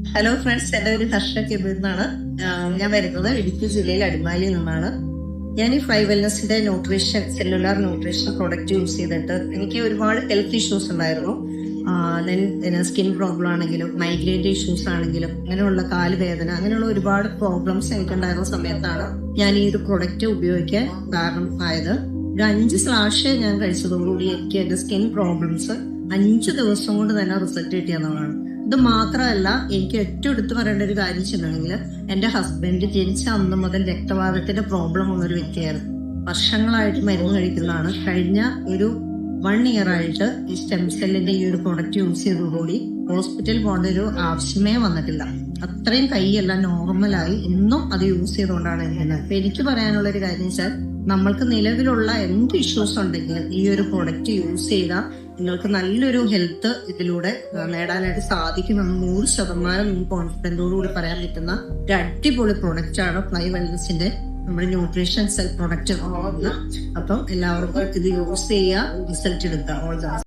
Hello friends, എൻ്റെ ഒരു ഹർഷ കെബിർ എന്നാണ്. ഞാൻ വരുന്നത് ഇടുക്കി ജില്ലയിൽ അടിമാലിയിൽ നിന്നാണ്. ഞാൻ ഈ ഫ്ലൈ വെൽനസിന്റെ nutrition, cellular nutrition product use ചെയ്തിട്ട് എനിക്ക് ഒരുപാട് ഹെൽത്ത് ഇഷ്യൂസ് ഉണ്ടായിരുന്നു. സ്കിൻ പ്രോബ്ലം ആണെങ്കിലും മൈഗ്രെയിൻ്റെ ഇഷ്യൂസ് ആണെങ്കിലും അങ്ങനെയുള്ള കാലുവേദന, അങ്ങനെയുള്ള ഒരുപാട് പ്രോബ്ലംസ് എനിക്കുണ്ടായിരുന്ന സമയത്താണ് ഞാൻ ഈ ഒരു പ്രൊഡക്റ്റ് ഉപയോഗിക്കാൻ കാരണം ആയത്. ഒരു 5 സ്ലാഷ് ഞാൻ കഴിച്ചതോടുകൂടി എനിക്ക് എൻ്റെ സ്കിൻ പ്രോബ്ലംസ് 5 ദിവസം കൊണ്ട് തന്നെ റിസൾട്ട് കിട്ടിയെന്നുള്ളതാണ്. ഇത് മാത്രമല്ല, എനിക്ക് ഏറ്റവും എടുത്തു പറയേണ്ട ഒരു കാര്യം വെച്ചിട്ടുണ്ടെങ്കിൽ എൻ്റെ ഹസ്ബൻഡ് ജനിച്ച അന്ന് മുതൽ രക്തവാതത്തിന്റെ പ്രോബ്ലം ഉള്ളൊരു വ്യക്തിയായിരുന്നു. വർഷങ്ങളായിട്ട് മരുന്ന് കഴിക്കുന്നതാണ്. കഴിഞ്ഞ ഒരു 1 ഇയർ ആയിട്ട് ഈ സ്റ്റെം സെല്ലിന്റെ ഈ ഒരു പ്രൊഡക്റ്റ് യൂസ് ചെയ്തതോടുകൂടി ഹോസ്പിറ്റലിൽ പോകേണ്ട ഒരു ആവശ്യമേ വന്നിട്ടില്ല. അത്രയും കൈയെല്ലാം നോർമലായി ഇന്നും അത് യൂസ് ചെയ്തുകൊണ്ടാണ് ഇരിക്കുന്നത്. അപ്പൊ എനിക്ക് പറയാനുള്ള ഒരു കാര്യം വെച്ചാൽ, നമ്മൾക്ക് നിലവിലുള്ള എന്ത് ഇഷ്യൂസ് ഉണ്ടെങ്കിൽ ഈ ഒരു പ്രൊഡക്റ്റ് യൂസ് ചെയ്താൽ നിങ്ങൾക്ക് നല്ലൊരു ഹെൽത്ത് ഇതിലൂടെ നേടാനായിട്ട് സാധിക്കുമെന്ന് 100% കോൺഫിഡൻറ്റോടുകൂടി പറയാൻ പറ്റുന്ന ഒരു അടിപൊളി പ്രൊഡക്റ്റ് ആണ് ഫ്ലൈ വെൽനസിന്റെ നമ്മുടെ ന്യൂട്രീഷൻ സെൽ പ്രൊഡക്റ്റ്. അപ്പം എല്ലാവർക്കും ഇത് യൂസ് ചെയ്യുക, റിസൾട്ട് എടുക്കുക.